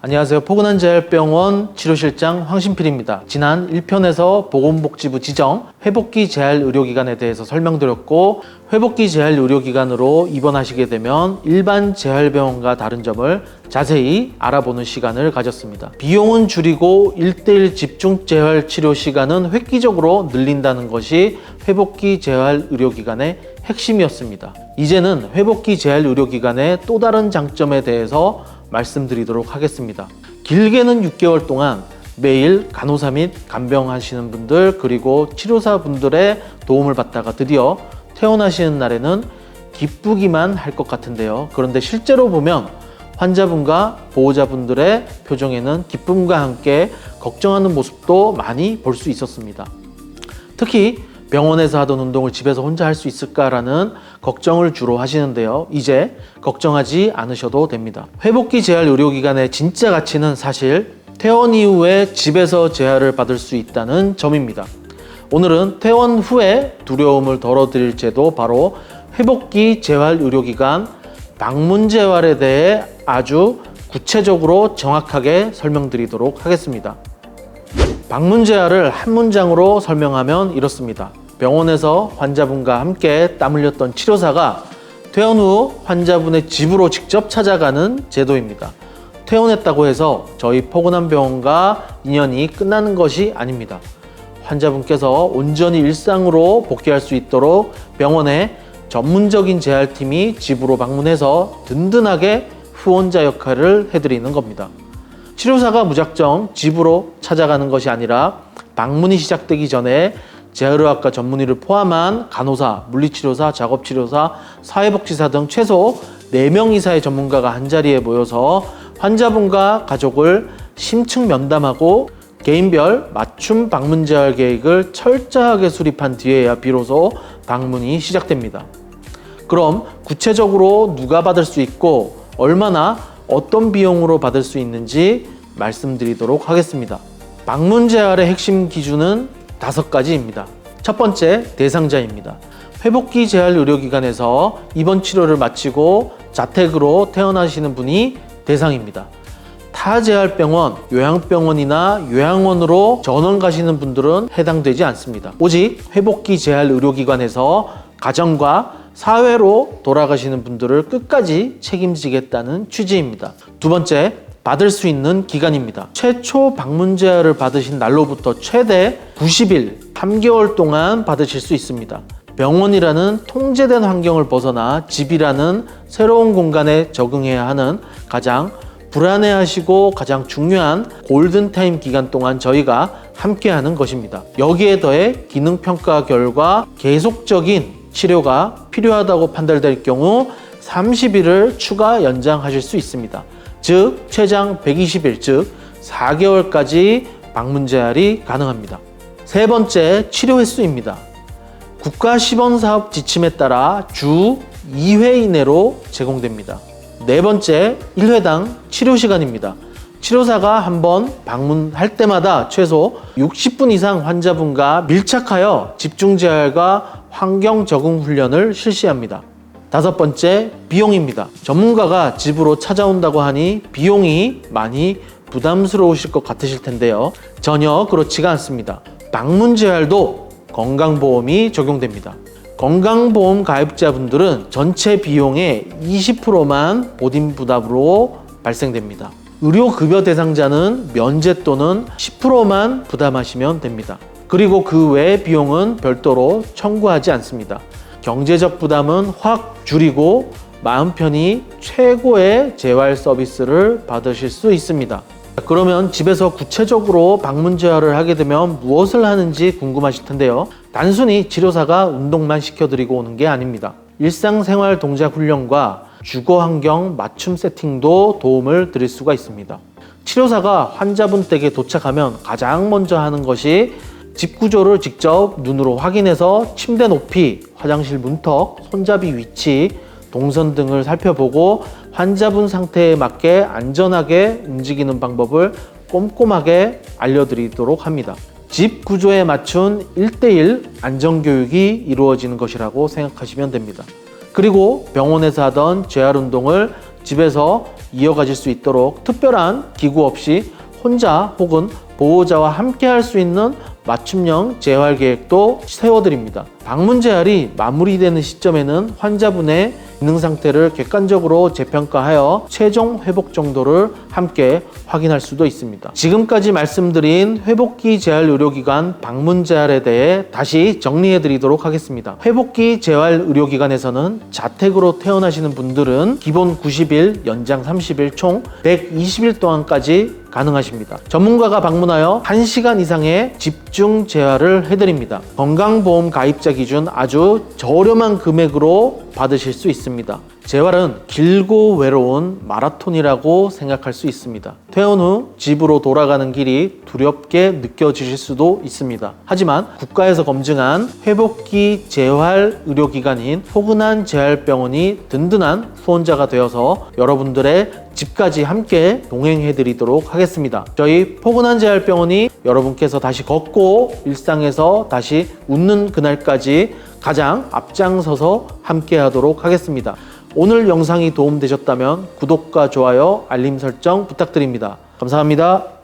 안녕하세요. 포근한 재활병원 치료실장 황신필입니다. 지난 1편에서 보건복지부 지정 회복기 재활의료기관에 대해서 설명드렸고, 회복기 재활의료기관으로 입원하시게 되면 일반 재활병원과 다른 점을 자세히 알아보는 시간을 가졌습니다. 비용은 줄이고 1:1 집중 재활 치료 시간은 획기적으로 늘린다는 것이 회복기 재활의료기관의 핵심이었습니다. 이제는 회복기 재활의료기관의 또 다른 장점에 대해서 말씀드리도록 하겠습니다. 길게는 6개월 동안 매일 간호사 및 간병하시는 분들, 그리고 치료사 분들의 도움을 받다가 드디어 퇴원하시는 날에는 기쁘기만 할 것 같은데요. 그런데 실제로 보면 환자분과 보호자분들의 표정에는 기쁨과 함께 걱정하는 모습도 많이 볼 수 있었습니다. 특히 병원에서 하던 운동을 집에서 혼자 할 수 있을까라는 걱정을 주로 하시는데요. 이제 걱정하지 않으셔도 됩니다. 회복기 재활 의료기관의 진짜 가치는 사실 퇴원 이후에 집에서 재활을 받을 수 있다는 점입니다. 오늘은 퇴원 후에 두려움을 덜어드릴 제도, 바로 회복기 재활 의료기관 방문 재활에 대해 아주 구체적으로 정확하게 설명드리도록 하겠습니다. 방문 재활을 한 문장으로 설명하면 이렇습니다. 병원에서 환자분과 함께 땀 흘렸던 치료사가 퇴원 후 환자분의 집으로 직접 찾아가는 제도입니다. 퇴원했다고 해서 저희 포근한 병원과 인연이 끝나는 것이 아닙니다. 환자분께서 온전히 일상으로 복귀할 수 있도록 병원의 전문적인 재활팀이 집으로 방문해서 든든하게 후원자 역할을 해드리는 겁니다. 치료사가 무작정 집으로 찾아가는 것이 아니라 방문이 시작되기 전에 재활의학과 전문의를 포함한 간호사, 물리치료사, 작업치료사, 사회복지사 등 최소 4명 이상의 전문가가 한자리에 모여서 환자분과 가족을 심층 면담하고 개인별 맞춤 방문 재활 계획을 철저하게 수립한 뒤에야 비로소 방문이 시작됩니다. 그럼 구체적으로 누가 받을 수 있고 얼마나 어떤 비용으로 받을 수 있는지 말씀드리도록 하겠습니다. 방문 재활의 핵심 기준은 5가지입니다. 첫 번째, 대상자입니다. 회복기 재활 의료기관에서 입원 치료를 마치고 자택으로 퇴원하시는 분이 대상입니다. 타 재활병원, 요양병원이나 요양원으로 전원 가시는 분들은 해당되지 않습니다. 오직 회복기 재활 의료기관에서 가정과 사회로 돌아가시는 분들을 끝까지 책임지겠다는 취지입니다. 두 번째, 받을 수 있는 기간입니다. 최초 방문 재활을 받으신 날로부터 최대 90일, 3개월 동안 받으실 수 있습니다. 병원이라는 통제된 환경을 벗어나 집이라는 새로운 공간에 적응해야 하는 가장 불안해하시고 가장 중요한 골든타임 기간 동안 저희가 함께하는 것입니다. 여기에 더해 기능평가 결과 계속적인 치료가 필요하다고 판단될 경우 30일을 추가 연장하실 수 있습니다. 즉 최장 120일, 즉 4개월까지 방문 재활이 가능합니다. 세 번째, 치료 횟수입니다. 국가시범사업 지침에 따라 주 2회 이내로 제공됩니다. 네 번째, 1회당 치료 시간입니다. 치료사가 한번 방문할 때마다 최소 60분 이상 환자분과 밀착하여 집중재활과 환경 적응 훈련을 실시합니다. 다섯 번째, 비용입니다. 전문가가 집으로 찾아온다고 하니 비용이 많이 부담스러우실 것 같으실 텐데요. 전혀 그렇지가 않습니다. 방문 재활도 건강보험이 적용됩니다. 건강보험 가입자분들은 전체 비용의 20%만 본인 부담으로 발생됩니다. 의료급여 대상자는 면제 또는 10%만 부담하시면 됩니다. 그리고 그 외의 비용은 별도로 청구하지 않습니다. 경제적 부담은 확 줄이고 마음 편히 최고의 재활 서비스를 받으실 수 있습니다. 그러면 집에서 구체적으로 방문 재활을 하게 되면 무엇을 하는지 궁금하실 텐데요. 단순히 치료사가 운동만 시켜드리고 오는 게 아닙니다. 일상생활 동작 훈련과 주거 환경 맞춤 세팅도 도움을 드릴 수가 있습니다. 치료사가 환자분 댁에 도착하면 가장 먼저 하는 것이 집 구조를 직접 눈으로 확인해서 침대 높이, 화장실 문턱, 손잡이 위치, 동선 등을 살펴보고 환자분 상태에 맞게 안전하게 움직이는 방법을 꼼꼼하게 알려드리도록 합니다. 집 구조에 맞춘 1:1 안전교육이 이루어지는 것이라고 생각하시면 됩니다. 그리고 병원에서 하던 재활 운동을 집에서 이어가실 수 있도록 특별한 기구 없이 혼자 혹은 보호자와 함께 할 수 있는 맞춤형 재활 계획도 세워드립니다. 방문 재활이 마무리되는 시점에는 환자분의 기능 상태를 객관적으로 재평가하여 최종 회복 정도를 함께 확인할 수도 있습니다. 지금까지 말씀드린 회복기 재활 의료기관 방문 재활에 대해 다시 정리해 드리도록 하겠습니다. 회복기 재활 의료기관에서는 자택으로 퇴원하시는 분들은 기본 90일, 연장 30일 총 120일 동안까지 가능하십니다. 전문가가 방문하여 1시간 이상의 집중 재활을 해드립니다. 건강보험 가입자 기준 아주 저렴한 금액으로 받으실 수 있습니다. 재활은 길고 외로운 마라톤이라고 생각할 수 있습니다. 퇴원 후 집으로 돌아가는 길이 두렵게 느껴지실 수도 있습니다. 하지만 국가에서 검증한 회복기 재활 의료기관인 포근한 재활병원이 든든한 후원자가 되어서 여러분들의 집까지 함께 동행해 드리도록 하겠습니다. 저희 포근한 재활병원이 여러분께서 다시 걷고 일상에서 다시 웃는 그날까지 가장 앞장서서 함께 하도록 하겠습니다. 오늘 영상이 도움되셨다면 구독과 좋아요, 알림 설정 부탁드립니다. 감사합니다.